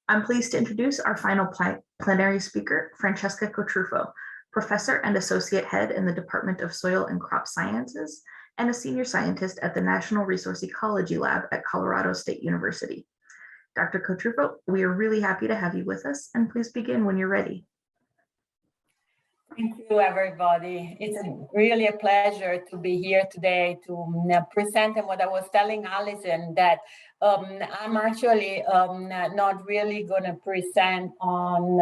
I'm pleased to introduce our final plenary speaker, Francesca Cotrufo, Professor and Associate Head in the Department of Soil and Crop Sciences, and a Senior Scientist at the National Resource Ecology Lab at Colorado State University. Dr. Cotrufo, we are really happy to have you with us, and please begin when you're ready. Thank you, everybody. It's really a pleasure to be here today to present. And what I was telling Alison, that I'm actually not really going to present on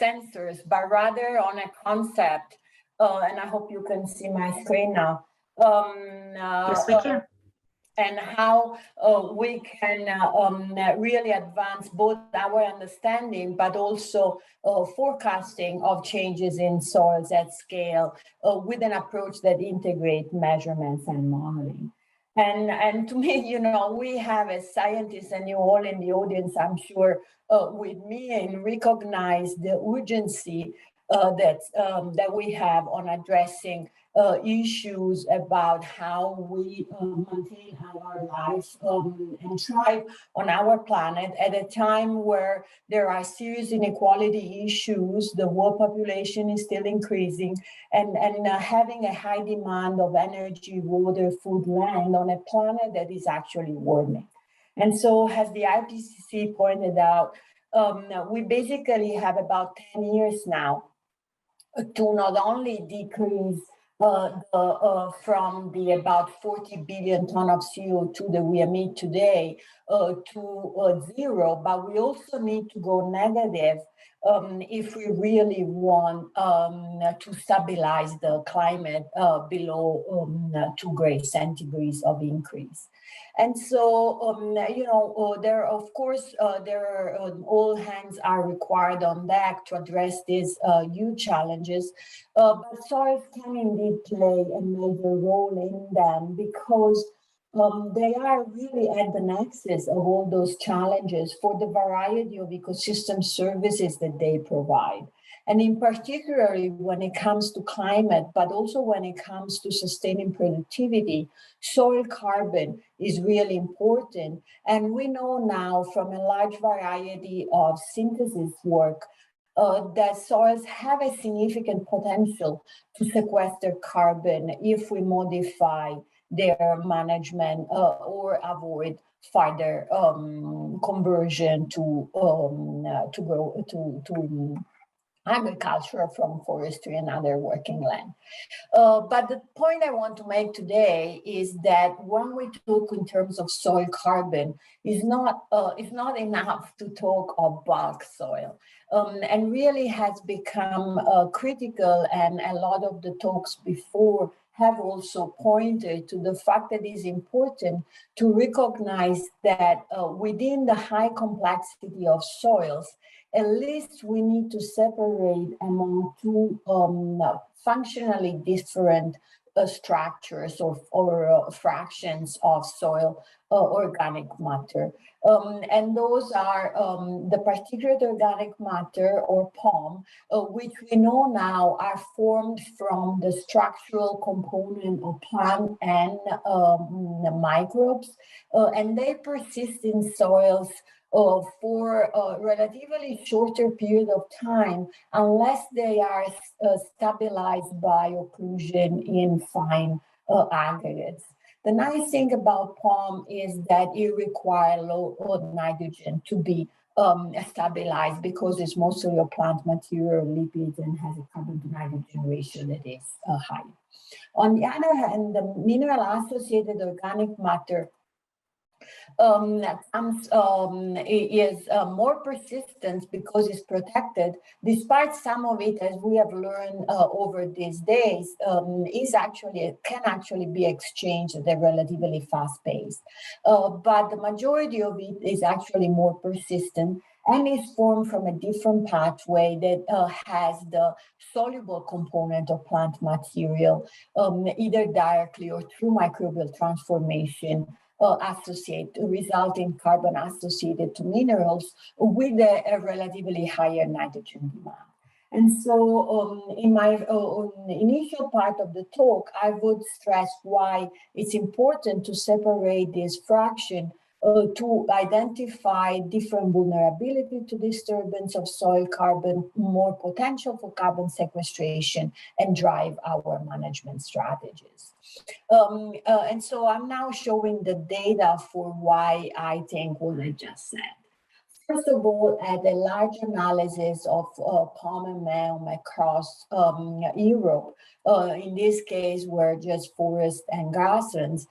sensors, but rather on a concept. And I hope you can see my screen now. Yes, we can. And how we can really advance both our understanding, but also forecasting of changes in soils at scale with an approach that integrates measurements and modeling. And to me, you know, we have as scientists, and you all in the audience, I'm sure, with me, and recognize the urgency that we have on addressing issues about how we maintain our lives and thrive on our planet at a time where there are serious inequality issues, the world population is still increasing, and having a high demand of energy, water, food, land on a planet that is actually warming. And so, as the IPCC pointed out, we basically have about 10 years now to not only decrease from the about 40 billion ton of CO2 that we emit today to zero, but we also need to go negative if we really want to stabilize the climate below 2 degrees centigrade of increase. And so, you know, there, of course, all hands are required on deck to address these huge challenges. But soils can indeed play a major role in them because they are really at the nexus of all those challenges for the variety of ecosystem services that they provide. And in particular, when it comes to climate, but also when it comes to sustaining productivity, soil carbon is really important. And we know now from a large variety of synthesis work that soils have a significant potential to sequester carbon if we modify their management or avoid further conversion to agriculture from forestry and other working land. But the point I want to make today is that when we talk in terms of soil carbon, it's not enough to talk of bulk soil. And really has become critical, and a lot of the talks before have also pointed to the fact that it is important to recognize that within the high complexity of soils, at least we need to separate among two functionally different structures or fractions of soil organic matter. And those are the particulate organic matter, or POM, which we know now are formed from the structural component of plant and microbes, and they persist in soils for a relatively shorter period of time unless they are stabilized by occlusion in fine aggregates. The nice thing about POM is that it requires low nitrogen to be stabilized because it's mostly a plant material, lipids, and has a carbon to nitrogen ratio that is high. On the other hand, the mineral associated organic matter is more persistent because it's protected, despite some of it, as we have learned over these days, can actually be exchanged at a relatively fast pace. But the majority of it is actually more persistent and is formed from a different pathway that has the soluble component of plant material, either directly or through microbial transformation, resulting carbon associated to minerals with a relatively higher nitrogen demand. And so in my initial part of the talk, I would stress why it's important to separate this fraction to identify different vulnerability to disturbance of soil carbon, more potential for carbon sequestration, and drive our management strategies. And so I'm now showing the data for why I think what I just said. First of all, at a large analysis of palm and malm across Europe, in this case were just forest and grasslands,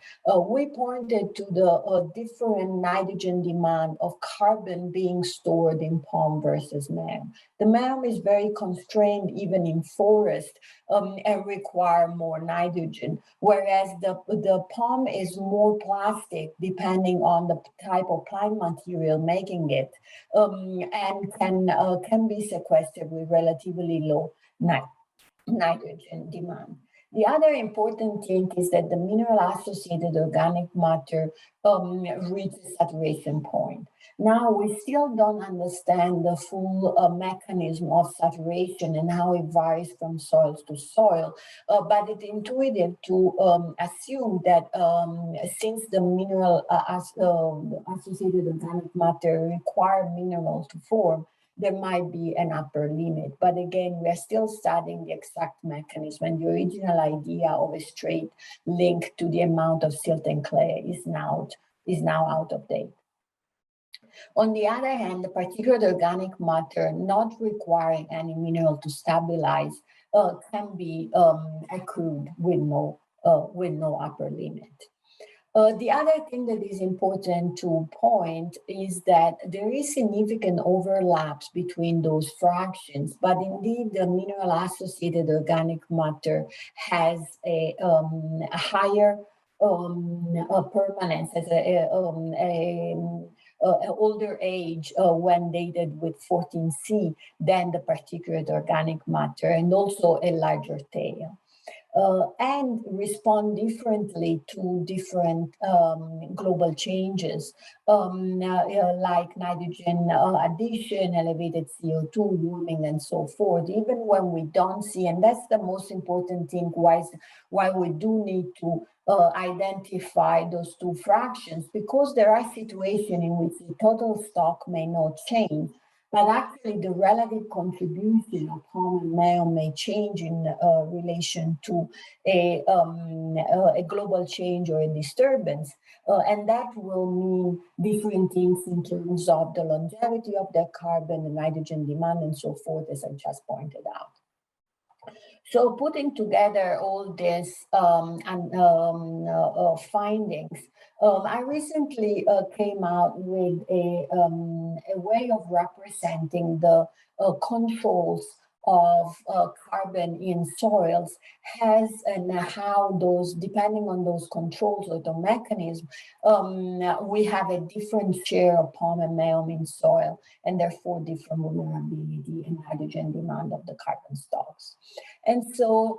we pointed to the different nitrogen demand of carbon being stored in palm versus malm. The malm is very constrained even in forest and require more nitrogen, whereas the palm is more plastic depending on the type of plant material making it. And can be sequestered with relatively low nitrogen demand. The other important thing is that the mineral-associated organic matter reaches saturation point. Now, we still don't understand the full mechanism of saturation and how it varies from soil to soil, but it's intuitive to assume that since the mineral associated organic matter require minerals to form, there might be an upper limit. But again, we are still studying the exact mechanism, and the original idea of a straight link to the amount of silt and clay is now out of date. On the other hand, the particulate organic matter not requiring any mineral to stabilize can be accrued with no upper limit. The other thing that is important to point is that there is significant overlaps between those fractions, but indeed the mineral-associated organic matter has a higher permanence, as older age when dated with 14C than the particulate organic matter, and also a larger tail. And respond differently to different global changes, like nitrogen addition, elevated CO2, warming, and so forth, even when we don't see, and that's the most important thing, why we do need to identify those two fractions, because there are situations in which the total stock may not change, but actually the relative contribution of palm and malm may change in relation to a global change or a disturbance. And that will mean different things in terms of the longevity of the carbon, the nitrogen demand, and so forth, as I just pointed out. So putting together all these findings, I recently came out with a way of representing the controls of carbon in soils and how those, depending on those controls or the mechanism, we have a different share of palm and malm in soil, and therefore different vulnerability and nitrogen demand of the carbon stocks. And so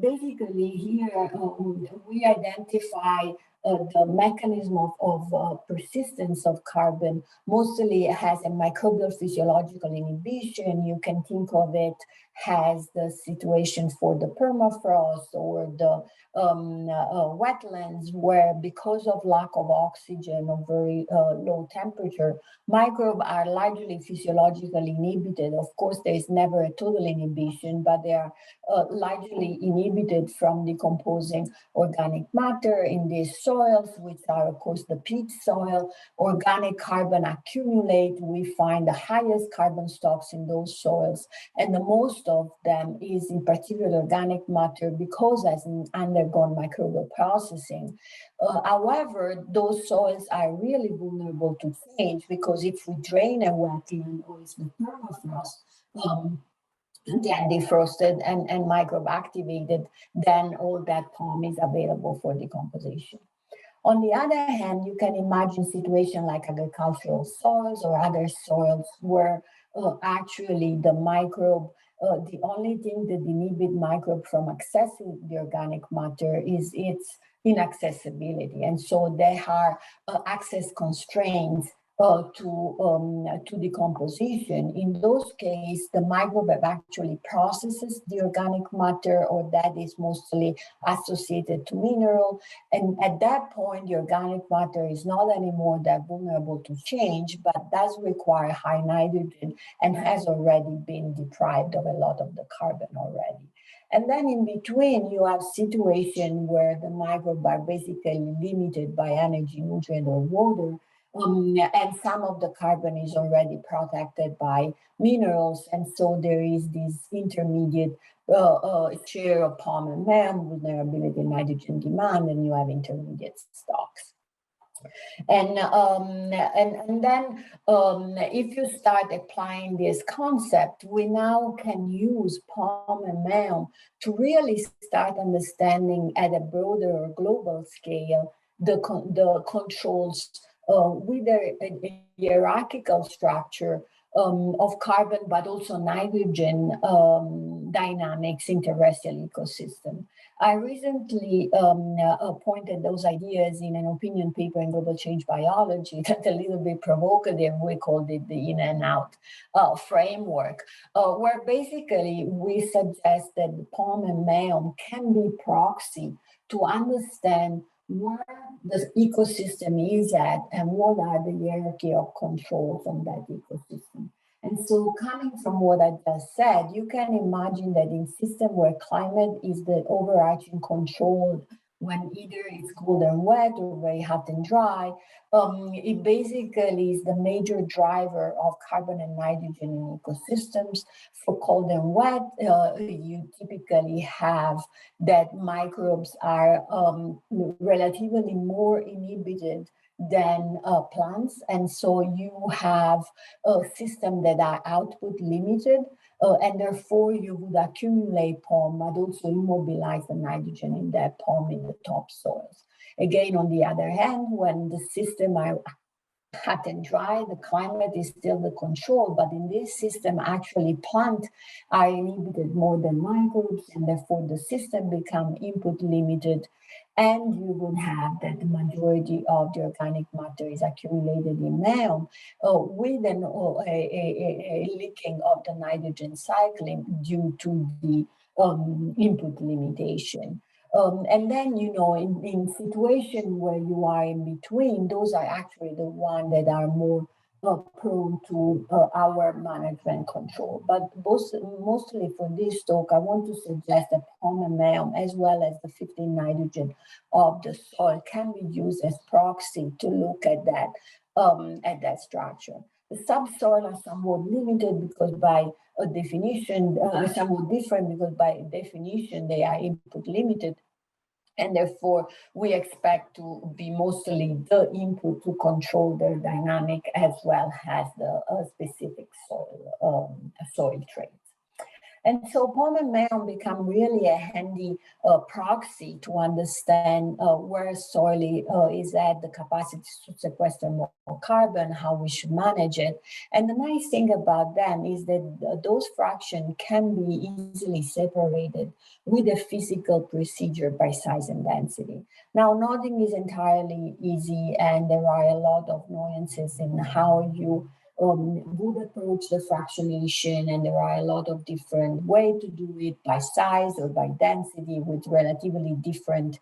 basically here we identify the mechanism of persistence of carbon. Mostly it has a microbial physiological inhibition. You can think of it as the situation for the permafrost or the wetlands, where because of lack of oxygen or very low temperature, microbes are largely physiologically inhibited. Of course, there is never a total inhibition, but they are largely inhibited from decomposing organic matter in these soils, which are, of course, the peat soil. Organic carbon accumulate. We find the highest carbon stocks in those soils, and the most of them is in particular organic matter because it has undergone microbial processing. However, those soils are really vulnerable to change, because if we drain a wetland or it's the permafrost, then defrosted and microbe activated, then all that palm is available for decomposition. On the other hand, you can imagine situations like agricultural soils or other soils where actually the microbe, the only thing that inhibits microbe from accessing the organic matter is its inaccessibility. And so there are access constraints to decomposition. In those cases, the microbe actually processes the organic matter, or that is mostly associated to mineral. And at that point, the organic matter is not anymore that vulnerable to change, but does require high nitrogen and has already been deprived of a lot of the carbon already. And then in between, you have situation where the microbe are basically limited by energy, nutrient, or water, and some of the carbon is already protected by minerals, and so there is this intermediate share of POM and MEM, vulnerability, nitrogen demand, and you have intermediate stocks. And then if you start applying this concept, we now can use POM and MEM to really start understanding at a broader global scale the controls with a hierarchical structure of carbon, but also nitrogen dynamics in terrestrial ecosystem. I recently pointed those ideas in an opinion paper in Global Change Biology that's a little bit provocative. We called it the in and out framework, where basically we suggest that the POM and MEM can be proxy to understand where the ecosystem is at and what are the hierarchy of controls on that ecosystem. And so coming from what I just said, you can imagine that in system where climate is the overarching control, when either it's cold and wet or very hot and dry, it basically is the major driver of carbon and nitrogen in ecosystems. For cold and wet, you typically have that microbes are relatively more inhibited than plants, and so you have a system that are output limited, and therefore you would accumulate POM, but also immobilize the nitrogen in that POM in the topsoils. Again, on the other hand, when the system are hot and dry, the climate is still the control, but in this system, actually plant are inhibited more than microbes, and therefore the system become input limited, and you would have that the majority of the organic matter is accumulated in MEM with a leaking of the nitrogen cycling due to the input limitation. And then, you know, in situation where you are in between, those are actually the ones that are more prone to our management control. But mostly for this talk, I want to suggest that POM and MEM, as well as the 15 nitrogen of the soil, can be used as proxy to look at that structure. The subsoil are somewhat limited because by a definition, somewhat different because by definition they are input limited, and therefore we expect to be mostly the input to control their dynamic as well as the specific soil traits. And so POM and MEM become really a handy proxy to understand where soil is at, the capacity to sequester more carbon, how we should manage it. And the nice thing about them is that those fractions can be easily separated with a physical procedure by size and density. Now, nothing is entirely easy, and there are a lot of nuances in how you would approach the fractionation, and there are a lot of different ways to do it by size or by density with relatively different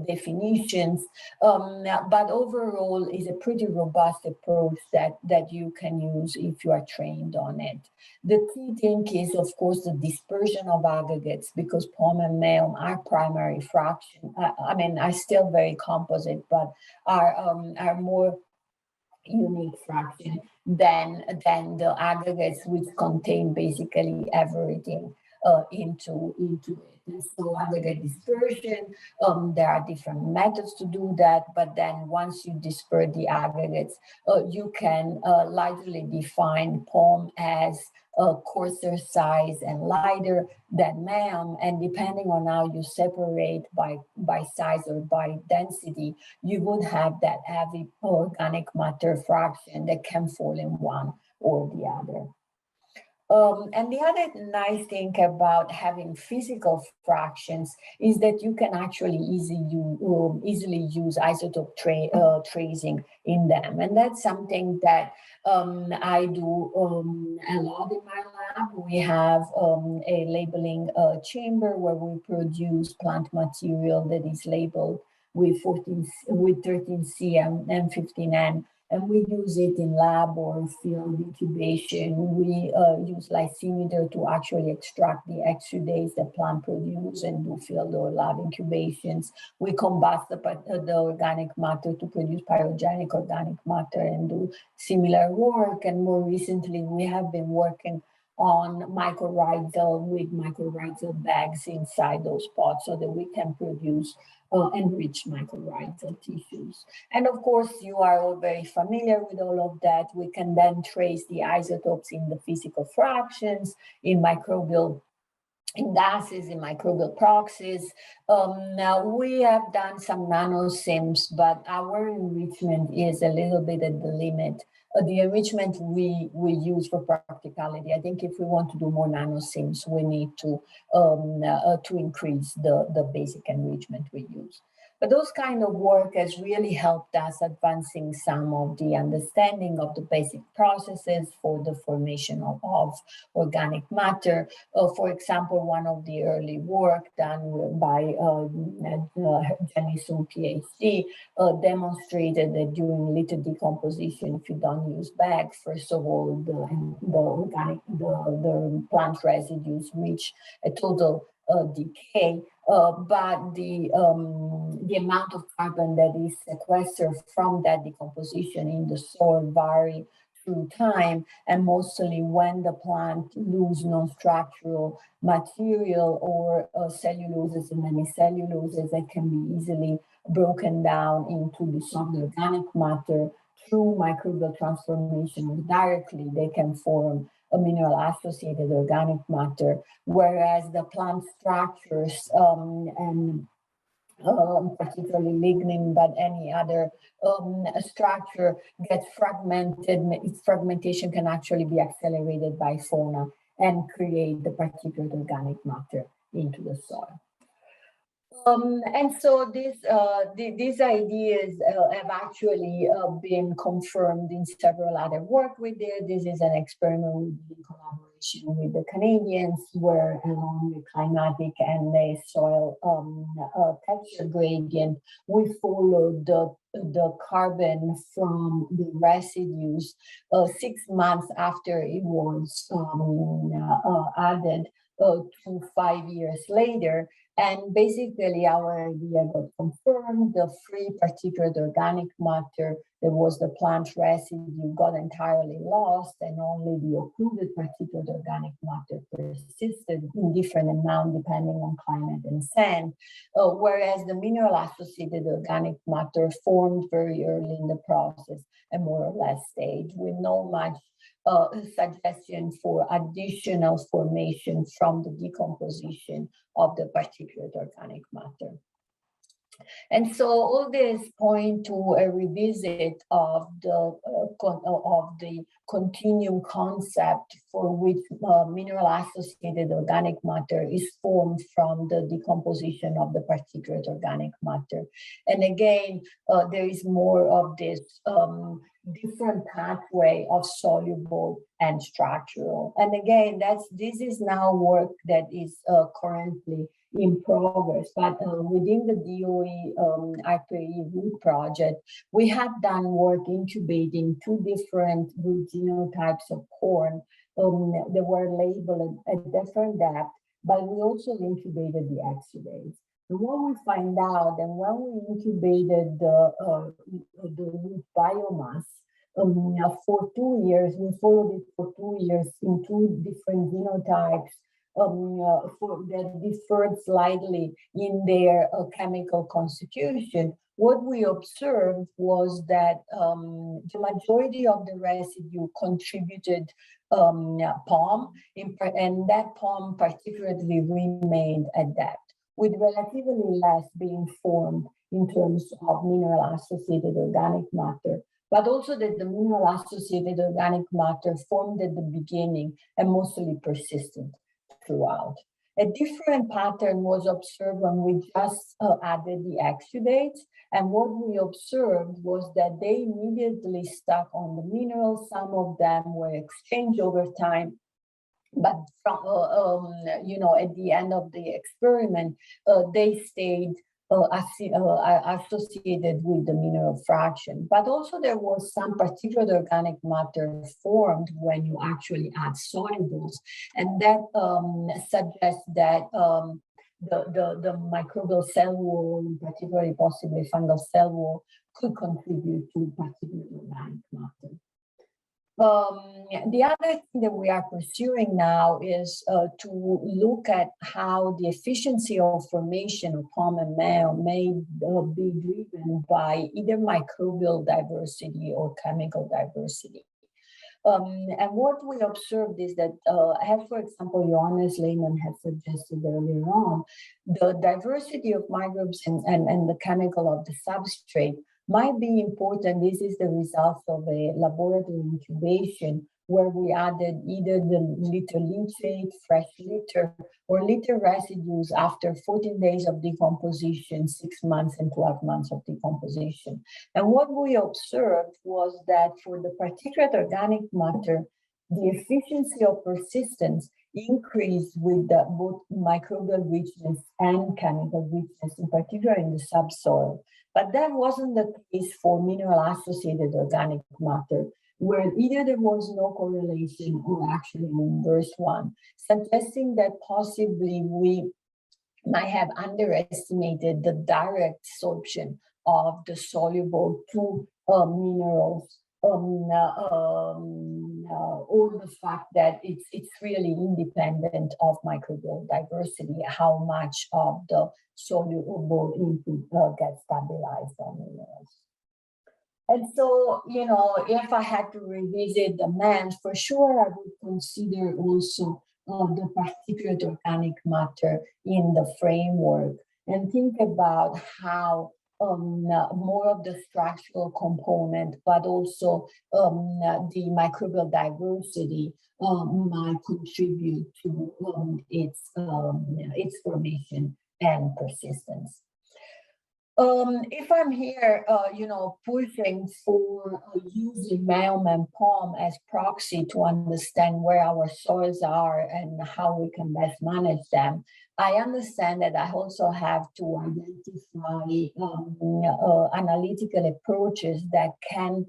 definitions. But overall, is a pretty robust approach that you can use if you are trained on it. The key thing is, of course, the dispersion of aggregates, because POM and MEM are primary fraction. I mean, are still very composite, but are more unique fraction than the aggregates which contain basically everything into it. And so aggregate dispersion, there are different methods to do that, but then once you disperse the aggregates, you can largely define POM as coarser size and lighter than MEM, and depending on how you separate by size or by density, you would have that heavy organic matter fraction that can fall in one or the other. And the other nice thing about having physical fractions is that you can actually easily use isotope tracing in them. And that's something that I do a lot in my lab. We have a labeling chamber where we produce plant material that is labeled with 13C and 15N. And we use it in lab or field incubation. We use lysimeter to actually extract the exudates that plant produce and do field or lab incubations. We combust the organic matter to produce pyrogenic organic matter and do similar work. And more recently, we have been working on mycorrhizal with mycorrhizal bags inside those pots so that we can produce enriched mycorrhizal tissues. And of course, you are all very familiar with all of that. We can then trace the isotopes in the physical fractions, in microbial in gases, in microbial proxies. Now we have done some nanosims, but our enrichment is a little bit at the limit. The enrichment we use for practicality. I think if we want to do more nanosims, we need to increase the basic enrichment we use. But those kind of work has really helped us advancing some of the understanding of the basic processes for the formation of organic matter. For example, one of the early work done by Jenny Sun, PhD, demonstrated that during litter decomposition, if you don't use bags, first of all, the plant residues reach a total decay, but the amount of carbon that is sequestered from that decomposition in the soil vary through time, and mostly when the plant lose non-structural material or celluloses and semicelluloses that can be easily broken down into dissolved organic matter through microbial transformation, or directly they can form a mineral-associated organic matter, whereas the plant structures and particularly lignin, but any other structure gets fragmented. Its fragmentation can actually be accelerated by fauna and create the particulate organic matter into the soil. And so these ideas have actually been confirmed in several other work we did. This is an experiment we did in collaboration with the Canadians, where along the climatic and the soil texture gradient, we followed the carbon from the residues 6 months after it was added to 5 years later. And basically our idea got confirmed. The free particulate organic matter that was the plant residue got entirely lost, and only the occluded particulate organic matter persisted in different amount depending on climate and sand, whereas the mineral-associated organic matter formed very early in the process and more or less stayed with no much suggestion for additional formation from the decomposition of the particulate organic matter. And so all this point to a revisit of the continuum concept for which mineral-associated organic matter is formed from the decomposition of the particulate organic matter. And again, there is more of this different pathway of soluble and structural. And again, this is now work that is currently in progress, but within the DOE IPE root project, we have done work incubating 2 different root genotypes of corn that were labeled at different depth, but we also incubated the exudates. And what we find out, and when we incubated the root biomass for 2 years, we followed it for 2 years in 2 different genotypes that differed slightly in their chemical constitution. What we observed was that the majority of the residue contributed POM, and that POM particularly remained at depth, with relatively less being formed in terms of mineral-associated organic matter. but also that the mineral-associated organic matter formed at the beginning and mostly persistent throughout. A different pattern was observed when we just added the exudates, and what we observed was that they immediately stuck on the minerals. Some of them were exchanged over time, but from, at the end of the experiment, they stayed associated with the mineral fraction. But also there was some particular organic matter formed when you actually add solubles, and that suggests that the microbial cell wall, particularly possibly fungal cell wall, could contribute to particular organic matter. The other thing that we are pursuing now is to look at how the efficiency of formation of palm and male may be driven by either microbial diversity or chemical diversity. And what we observed is that, as for example, Johannes Lehmann had suggested earlier on, the diversity of microbes and the chemical of the substrate might be important. This is the result of a laboratory incubation where we added either the litter leachate, fresh litter, or litter residues after 14 days of decomposition, 6 months and 12 months of decomposition. And what we observed was that for the particulate organic matter, the efficiency of persistence increased with both microbial richness and chemical richness, in particular in the subsoil. But that wasn't the case for mineral-associated organic matter, where either there was no correlation or actually an inverse one, suggesting that possibly we might have underestimated the direct absorption of the soluble to minerals, or the fact that it's really independent of microbial diversity, how much of the soluble input gets stabilized on minerals. And so, if I had to revisit the MEMS, for sure I would consider also the particulate organic matter in the framework and think about how more of the structural component, but also the microbial diversity might contribute to its formation and persistence. If I'm here, pushing for using MALM and POM as proxy to understand where our soils are and how we can best manage them, I understand that I also have to identify analytical approaches that can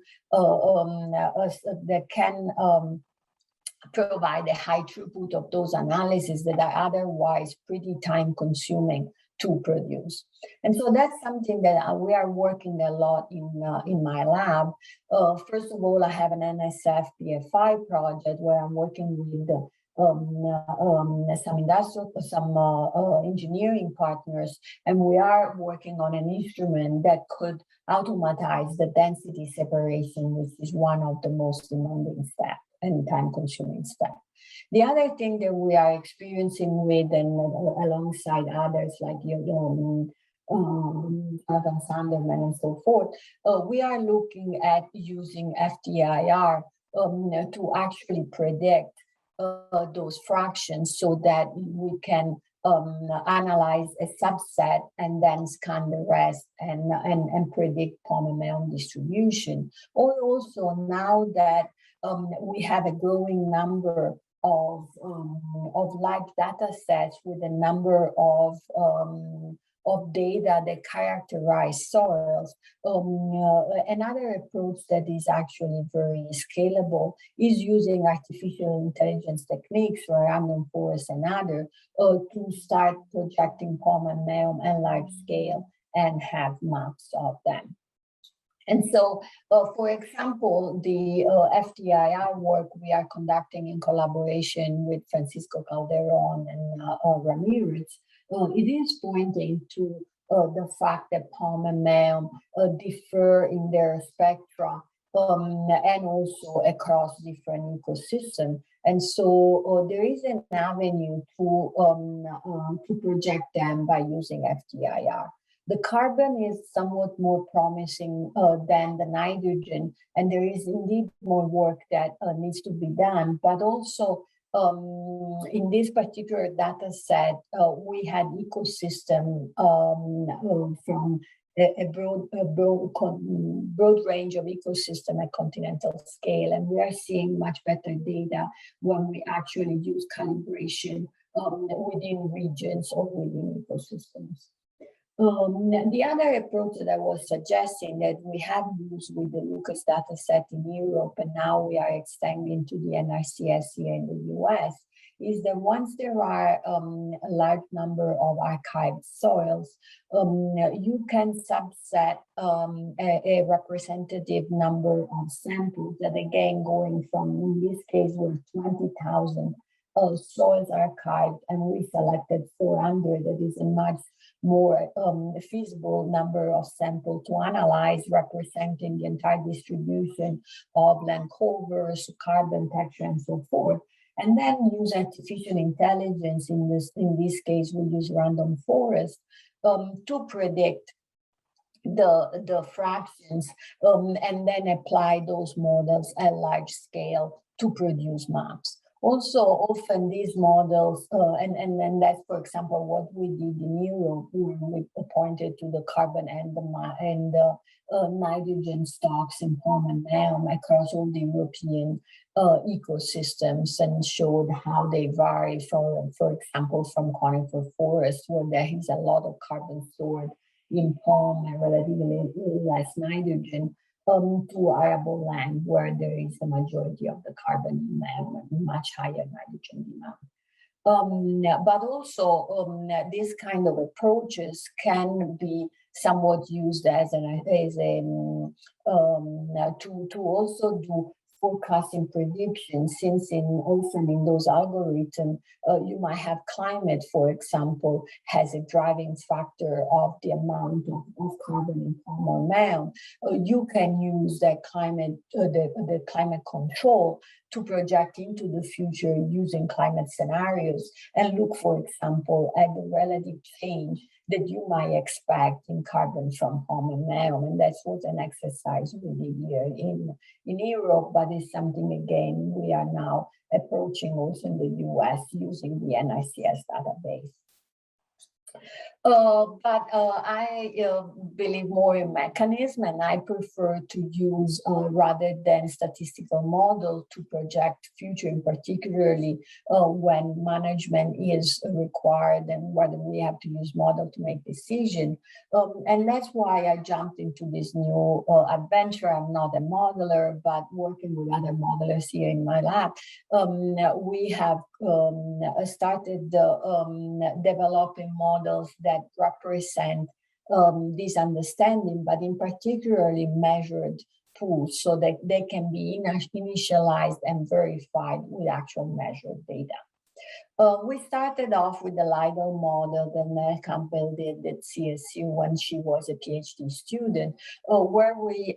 provide a high throughput of those analyses that are otherwise pretty time consuming to produce. And so that's something that we are working a lot in my lab. First of all, I have an NSF PFI project where I'm working with some engineering partners, and we are working on an instrument that could automatize the density separation, which is one of the most demanding steps and time-consuming steps. The other thing that we are experiencing with, and alongside others like Jonathan Sanderman and so forth, we are looking at using FDIR to actually predict those fractions so that we can analyze a subset and then scan the rest and predict polymer distribution. Or also now that we have a growing number of large data sets with a number of data that characterize soils. Another approach that is actually very scalable is using artificial intelligence techniques or random forest and other to start projecting palm and meum and large scale and have maps of them. And so, for example, the FDIR work we are conducting in collaboration with Francisco Calderon and Ramirez, it is pointing to the fact that palm and meum differ in their spectra and also across different ecosystems. And so there is an avenue to project them by using FDIR. The carbon is somewhat more promising than the nitrogen, and there is indeed more work that needs to be done. But also in this particular data set, we had ecosystem from a broad range of ecosystem at continental scale, and we are seeing much better data when we actually use calibration within regions or within ecosystems. The other approach that I was suggesting that we have used with the Lucas data set in Europe, and now we are extending to the NRCS here in the US, is that once there are a large number of archived soils, you can subset a representative number of samples that, again, going from, in this case, was 20,000 soils archived, and we selected 400. That is a much more feasible number of samples to analyze, representing the entire distribution of land covers, carbon texture, and so forth. And then use artificial intelligence, in this case, we use random forest to predict the fractions and then apply those models at large scale to produce maps. Also, often these models, and that's, for example, what we did in Europe, we pointed to the carbon and the nitrogen stocks in palm and elm across all the European ecosystems, and showed how they vary from, for example, from conifer forest, where there is a lot of carbon stored in palm and relatively less nitrogen, to arable land, where there is the majority of the carbon demand and much higher nitrogen demand. But also, these kind of approaches can be somewhat used to also do forecasting predictions, since often in those algorithms, you might have climate, for example, has a driving factor of the amount of carbon in palm or mound. You can use that climate, the climate control, to project into the future using climate scenarios and look, for example, at the relative change that you might expect in carbon from palm and mound. And that's what an exercise we did here in Europe, but it's something, again, we are now approaching also in the US using the NICS database. But I believe more in mechanism, and I prefer to use rather than statistical model to project future, in particularly when management is required and whether we have to use model to make decision. And that's why I jumped into this new adventure. I'm not a modeler, but working with other modelers here in my lab, we have started developing models that represent this understanding, but in particularly measured pools, so that they can be initialized and verified with actual measured data. We started off with the LIDAR model that Nell Campbell did at CSU when she was a PhD student, where we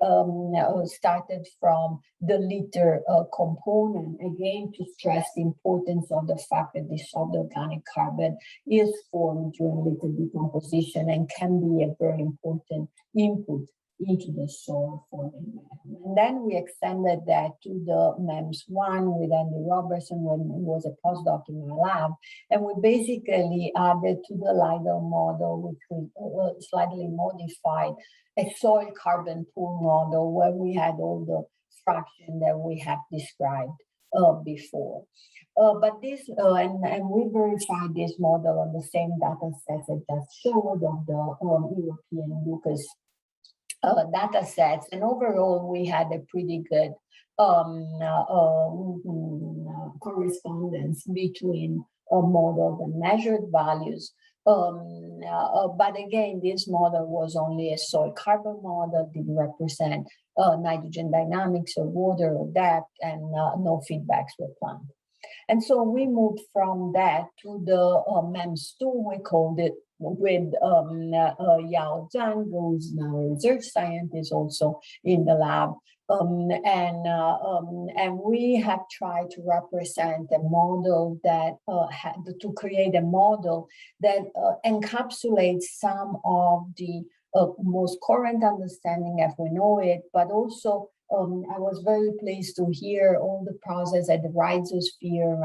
started from the liter component, again, to stress the importance of the fact that this soft organic carbon is formed during liter decomposition and can be a very important input into the soil forming map. And then we extended that to the MEMS1 with Andy Robertson when he was a postdoc in my lab. And we basically added to the LIDAR model, which we slightly modified, a soil carbon pool model where we had all the fraction that we have described before. But this, and we verified this model on the same data sets I just showed of the European Lucas data sets, and overall we had a pretty good correspondence between modeled and measured values. But again, this model was only a soil carbon model, didn't represent nitrogen dynamics or water or depth, and no feedbacks were planned. And so we moved from that to the MEMS2, we called it, with Yao Zhang, who's now a research scientist also in the lab. And we have tried to represent a model that to create a model that encapsulates some of the most current understanding as we know it, but also I was very pleased to hear all the process at the rhizosphere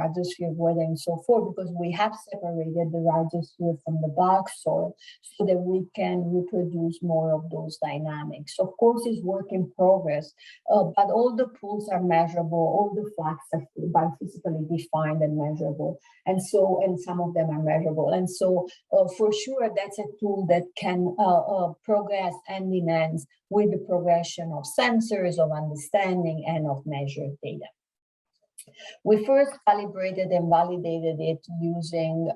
weather, and so forth, because we have separated the rhizosphere from the bulk soil so that we can reproduce more of those dynamics. Of course, it's work in progress, but all the pools are measurable, all the flux are biophysically defined and measurable, and some of them are measurable. And so for sure, that's a tool that can progress hand in hand with the progression of sensors, of understanding, and of measured data. We first calibrated and validated it using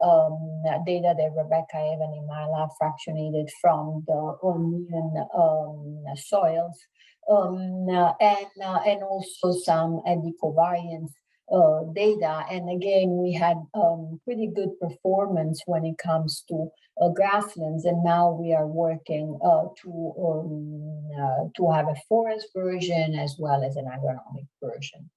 data that Rebecca Evan in my lab fractionated from the Olmean soils, and also some covariance data. And again, we had pretty good performance when it comes to grasslands, and now we are working to have a forest version as well as an agronomic version.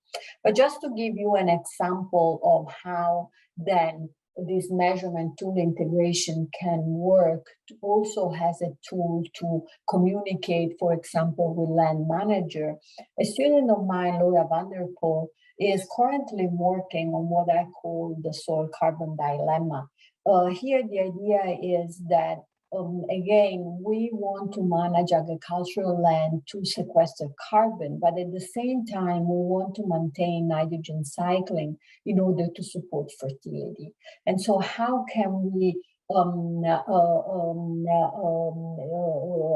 But just to give you an example of how then this measurement tool integration can work, also has a tool to communicate, for example, with land manager. A student of mine, Laura Vanderpoel, is currently working on what I call the soil carbon dilemma. Here, the idea is that, again, we want to manage agricultural land to sequester carbon, but at the same time, we want to maintain nitrogen cycling in order to support fertility. And so how can we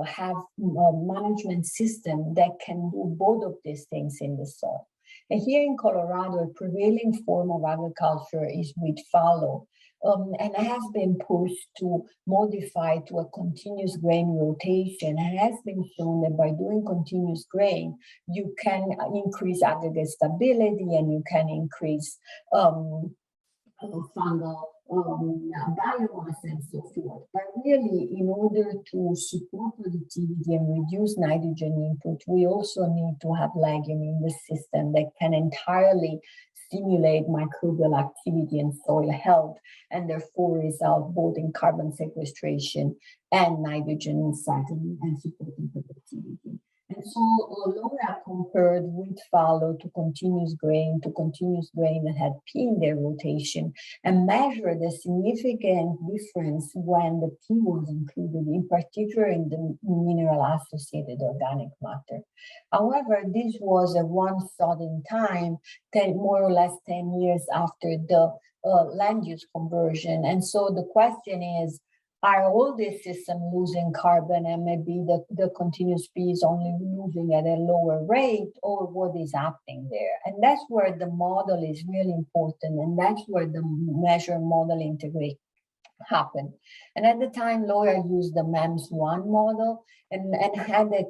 have a management system that can do both of these things in the soil? And here in Colorado, a prevailing form of agriculture is wheat fallow. And it has been pushed to modify to a continuous grain rotation. And it has been shown that by doing continuous grain, you can increase aggregate stability and you can increase fungal biomass and so forth. But really, in order to support productivity and reduce nitrogen input, we also need to have legume in the system that can entirely stimulate microbial activity and soil health, and therefore result both in carbon sequestration and nitrogen cycling and supporting productivity. And so Laura compared wheat fallow to continuous grain that had P in their rotation, and measured a significant difference when the P was included, in particular in the mineral-associated organic matter. However, this was a one shot in time, more or less 10 years after the land use conversion. And so the question is, are all these systems losing carbon, and maybe the continuous P is only losing at a lower rate, or what is happening there? And that's where the model is really important, and that's where the measure model integration happened. And at the time, Laura used the MEMS1 model and had a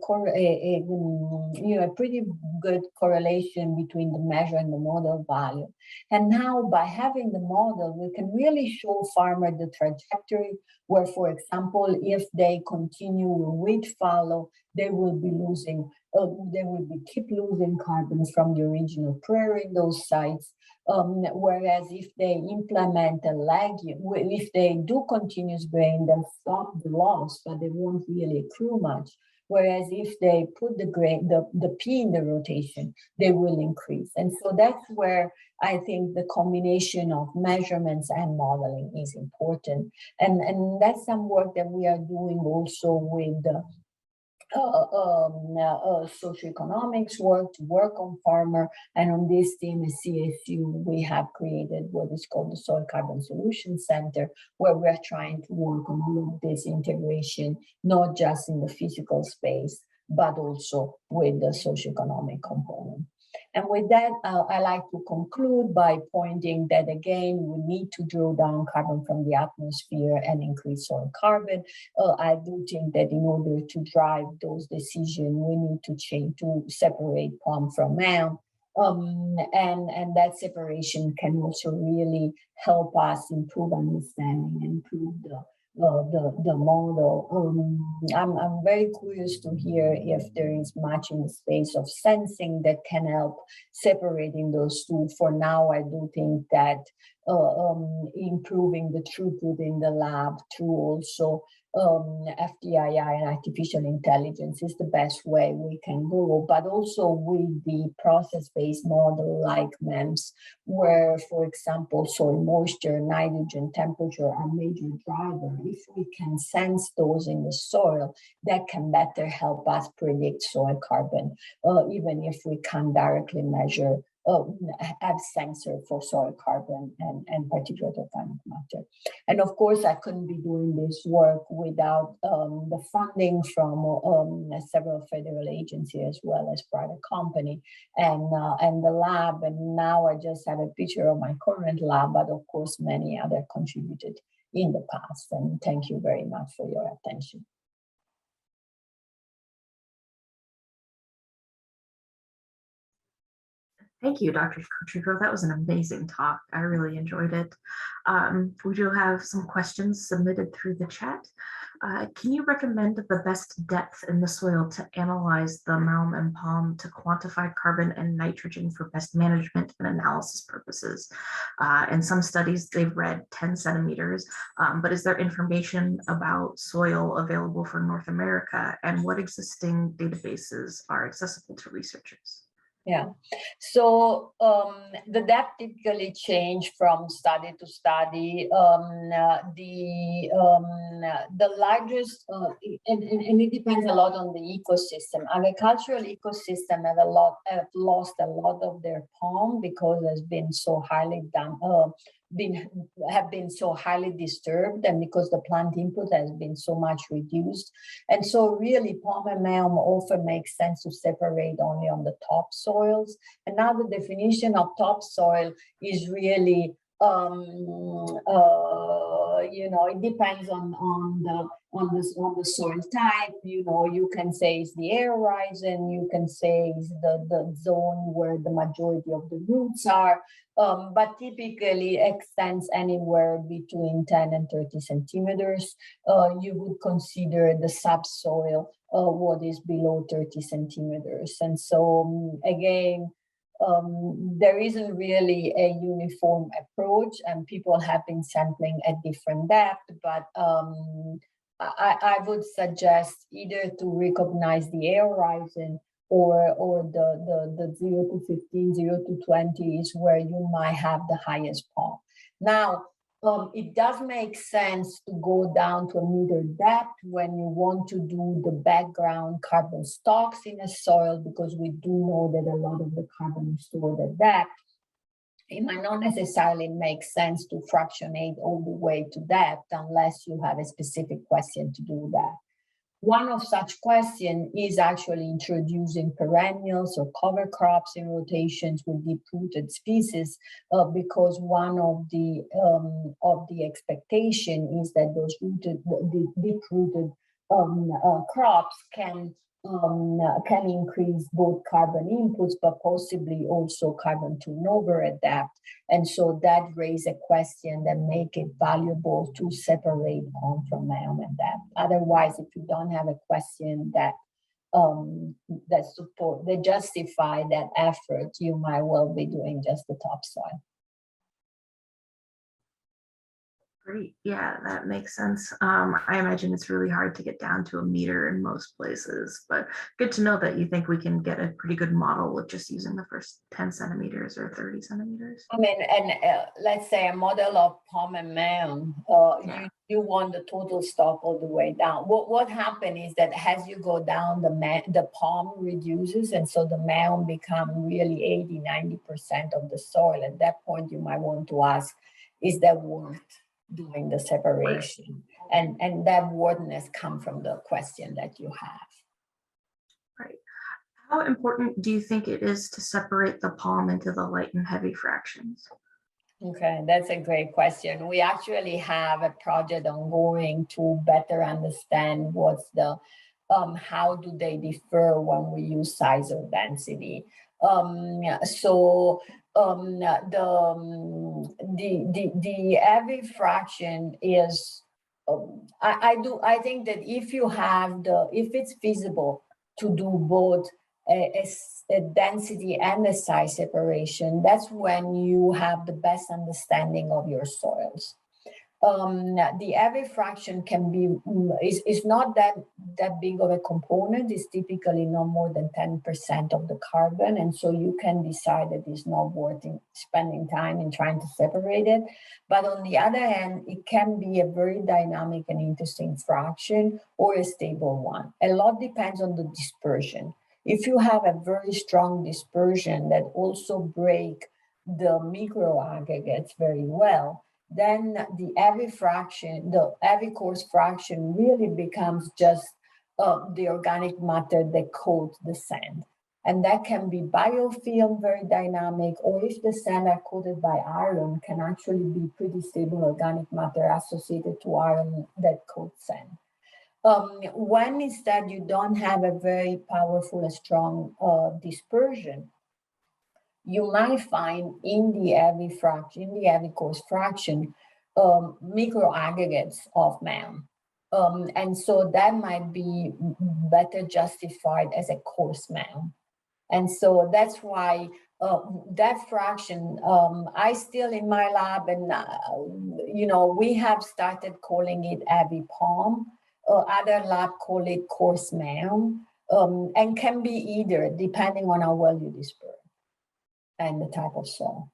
pretty good correlation between the measure and the model value. And now, by having the model, we can really show farmer the trajectory where, for example, if they continue with wheat fallow, they will be losing, keep losing carbon from the original prairie in those sites. Whereas if they implement a legume, if they do continuous grain, they'll stop the loss, but they won't really accrue much. Whereas if they put the grain, the P in the rotation, they will increase. And so that's where I think the combination of measurements and modeling is important. And that's some work that we are doing also with socioeconomics work to work on farmer, and on this team at CSU we have created what is called the Soil Carbon Solution Center, where we are trying to work on all of this integration, not just in the physical space, but also with the socioeconomic component. And with that, I like to conclude by pointing that, again, we need to draw down carbon from the atmosphere and increase soil carbon. I do think that in order to drive those decisions, we need to change to separate palm from mound, And that separation can also really help us improve understanding and improve the model. I'm very curious to hear if there is much in the space of sensing that can help separating those two. For now, I do think that improving the throughput in the lab through also FDIR and artificial intelligence is the best way we can go, but also with the process-based model like MEMS, where, for example, soil moisture, nitrogen, temperature are major drivers. If we can sense those in the soil, that can better help us predict soil carbon, even if we can't directly measure have sensor for soil carbon and particulate organic matter. And of course, I couldn't be doing this work without the funding from several federal agencies as well as private company and the lab. And now I just have a picture of my current lab, but of course, many other contributed in the past. And thank you very much for your attention. Thank you, Dr. Cotrufo. That was an amazing talk. I really enjoyed it. We do have some questions submitted through the chat. Can you recommend the best depth in the soil to analyze the malm and palm to quantify carbon and nitrogen for best management and analysis purposes? In some studies, they've read 10 centimeters, but is there information about soil available for North America, and what existing databases are accessible to researchers? Yeah, so the depth typically change from study to study. The largest, and it depends a lot on the ecosystem. Agricultural ecosystem have lost a lot of their palm because it's been so highly have been so highly disturbed, and because the plant input has been so much reduced. And so really palm and malm often makes sense to separate only on the topsoils. And now the definition of topsoil is really it depends on the soil type. You can say it's the air horizon, you can say it's the zone where the majority of the roots are, but typically extends anywhere between 10 and 30 centimeters. You would consider the subsoil what is below 30 centimeters. And so again, there isn't really a uniform approach, and people have been sampling at different depth, but I would suggest either to recognize the air horizon or the 0 to 15, 0 to 20 is where you might have the highest palm. Now, it does make sense to go down to a meter depth when you want to do the background carbon stocks in a soil, because we do know that a lot of the carbon is stored at depth. It might not necessarily make sense to fractionate all the way to depth unless you have a specific question to do that. One of such questions is actually introducing perennials or cover crops in rotations with deep-rooted species, because one of the expectation is that those deep-rooted crops can increase both carbon inputs, but possibly also carbon turnover at depth. And so that raises a question that make it valuable to separate palm from malm and depth. Otherwise, if you don't have a question that justify that effort, you might well be doing just the topsoil. Great. Yeah, that makes sense. I imagine it's really hard to get down to a meter in most places, but good to know that you think we can get a pretty good model with just using the first 10 centimeters or 30 centimeters. I mean, and let's say a model of palm and malm, you want the total stock all the way down. What happens is that as you go down, the palm reduces, and so the malm become really 80–90% of the soil. At that point, you might want to ask, is that worth doing the separation? Right. And that worthiness come from the question that you have. Right. How important do you think it is to separate the palm into the light and heavy fractions? Okay, that's a great question. We actually have a project ongoing to better understand what's the how do they differ when we use size or density. The heavy fraction is, I think that if it's feasible to do both a density and a size separation, that's when you have the best understanding of your soils. The heavy fraction can be is not that big of a component. It's typically no more than 10% of the carbon, and so you can decide that it's not worth spending time in trying to separate it. But on the other hand, it can be a very dynamic and interesting fraction or a stable one. A lot depends on the dispersion. If you have a very strong dispersion that also break the microaggregates very well, then the heavy fraction, the heavy coarse fraction really becomes just the organic matter that coats the sand. And that can be biofilm, very dynamic, or if the sand are coated by iron, can actually be pretty stable organic matter associated to iron that coats sand. When instead you don't have a very powerful and strong dispersion, you might find in the heavy fraction, in the heavy coarse fraction, microaggregates of mound. And so that might be better justified as a coarse mound. And so that's why that fraction, I still in my lab, and we have started calling it heavy palm. Other lab call it coarse mound, and can be either depending on how well you disperse and the type of soil.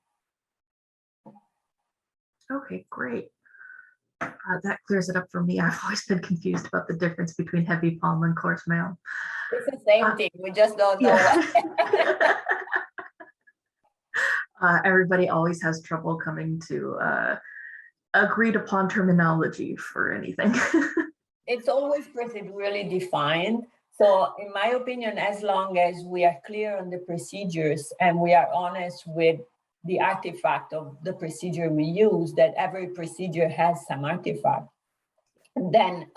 Okay, great. That clears it up for me. I've always been confused about the difference between heavy palm and coarse mound. It's the same thing. We just don't know. Yeah. Everybody always has trouble coming to agreed upon terminology for anything. It's always procedurally defined. So in my opinion, as long as we are clear on the procedures and we are honest with the artifact of the procedure we use, that every procedure has some artifact, then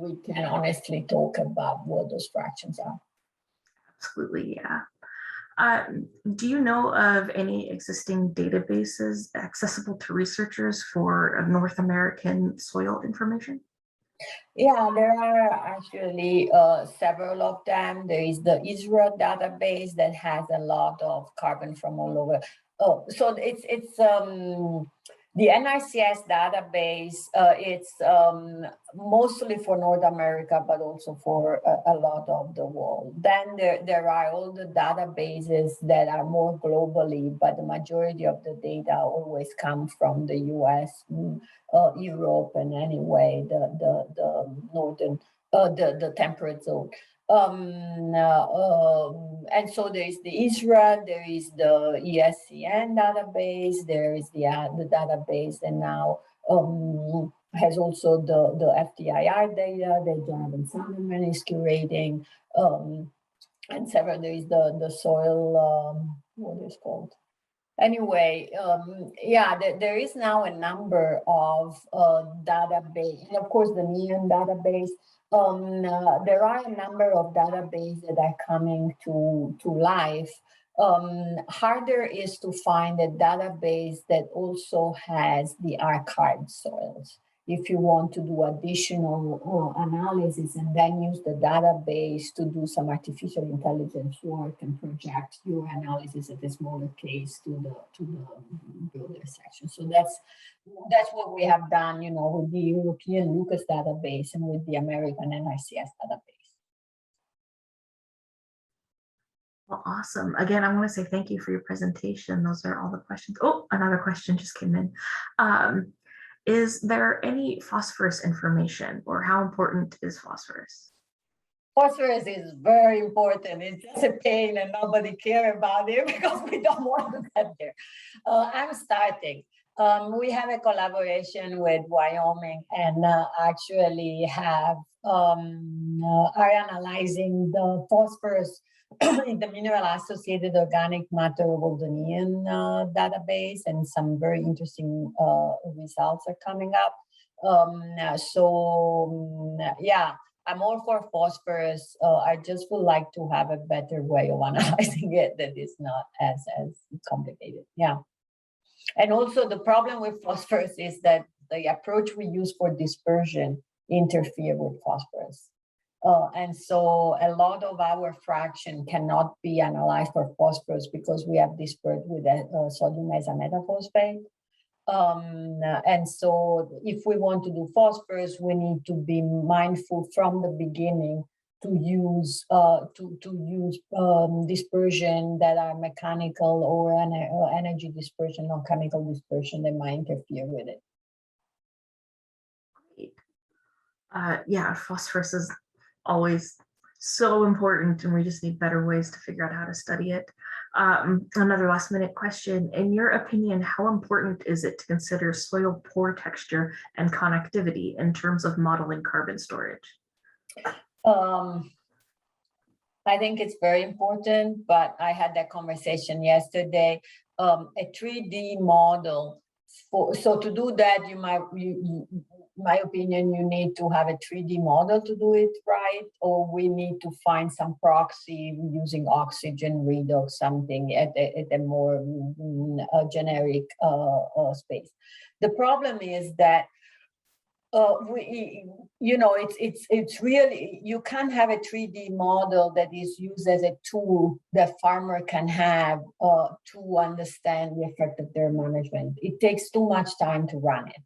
we can honestly talk about what those fractions are. Absolutely, yeah. Do you know of any existing databases accessible to researchers for North American soil information? Yeah, there are actually several of them. There is the Israel database that has a lot of carbon from all over. Oh, so it's the NRCS database. It's mostly for North America, but also for a lot of the world. Then there are all the databases that are more globally, but the majority of the data always comes from the US, Europe, and anyway the northern, the temperate zone. And so there is the Israel, there is the ESCN database, there is the database, and now has also the FDIR data that Jonathan Sanderman is curating, and several. There is the soil, what is it called? Anyway, yeah, there is now a number of database, and of course the NEON database. There are a number of databases that are coming to life. Harder is to find a database that also has the archived soils. If you want to do additional analysis and then use the database to do some artificial intelligence work and project your analysis at a smaller case to the broader section. So that's what we have done, with the European Lucas database and with the American NRCS database. Well, awesome. Again, I want to say thank you for your presentation. Those are all the questions. Oh, another question just came in. Is there any phosphorus information, or how important is phosphorus? Phosphorus is very important. It's just a pain and nobody cares about it because we don't want to get there. I'm starting. We have a collaboration with Wyoming and actually are analyzing the phosphorus in the mineral associated organic matter Goldenian database, and some very interesting results are coming up. Yeah, I'm all for phosphorus. I just would like to have a better way of analyzing it that is not as complicated. Yeah. And also the problem with phosphorus is that the approach we use for dispersion interfere with phosphorus. And so a lot of our fraction cannot be analyzed for phosphorus because we have dispersed with a sodium hexametaphosphate. And so if we want to do phosphorus, we need to be mindful from the beginning to use dispersion that are mechanical or energy dispersion or chemical dispersion that might interfere with it. Great. Yeah, phosphorus is always so important, and we just need better ways to figure out how to study it. Another last minute question. In your opinion, how important is it to consider soil pore texture and connectivity in terms of modeling carbon storage? I think it's very important, but I had that conversation yesterday. A 3D model, so to do that, my opinion, you need to have a 3D model to do it right, or we need to find some proxy using oxygen redox, something at a more generic space. The problem is that it's really, you can't have a 3D model that is used as a tool that farmer can have to understand the effect of their management. It takes too much time to run it.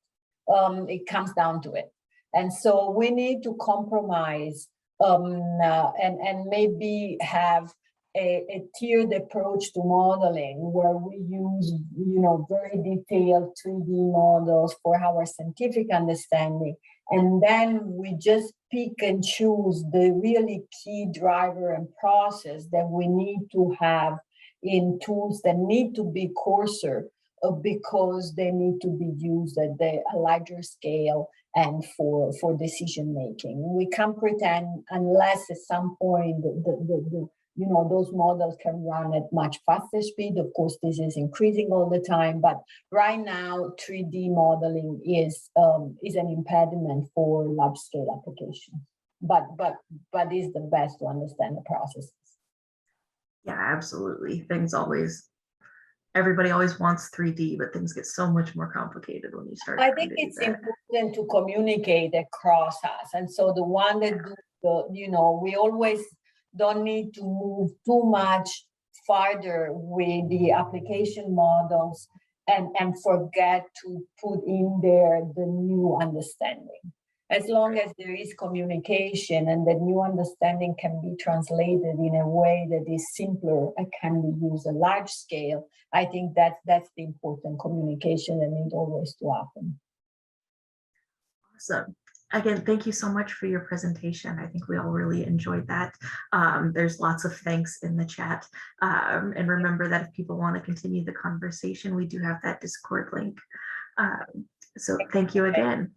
It comes down to it. And so we need to compromise and maybe have a tiered approach to modeling where we use, very detailed 3D models for our scientific understanding. And then we just pick and choose the really key driver and process that we need to have in tools that need to be coarser because they need to be used at a larger scale and for decision making. We can't pretend unless at some point those models can run at much faster speed. Of course, this is increasing all the time, but right now 3D modeling is an impediment for large scale applications. But is the best to understand the processes. Yeah, absolutely. Everybody always wants 3D, but things get so much more complicated when you start. I think it's important to communicate across us. And so the one that we always don't need to move too much farther with the application models and forget to put in there the new understanding. As long as there is communication and the new understanding can be translated in a way that is simpler and can be used at large scale, I think that's the important communication that needs always to happen. Awesome. Again, thank you so much for your presentation. I think we all really enjoyed that. There's lots of thanks in the chat. And remember that if people want to continue the conversation, we do have that Discord link. So thank you again.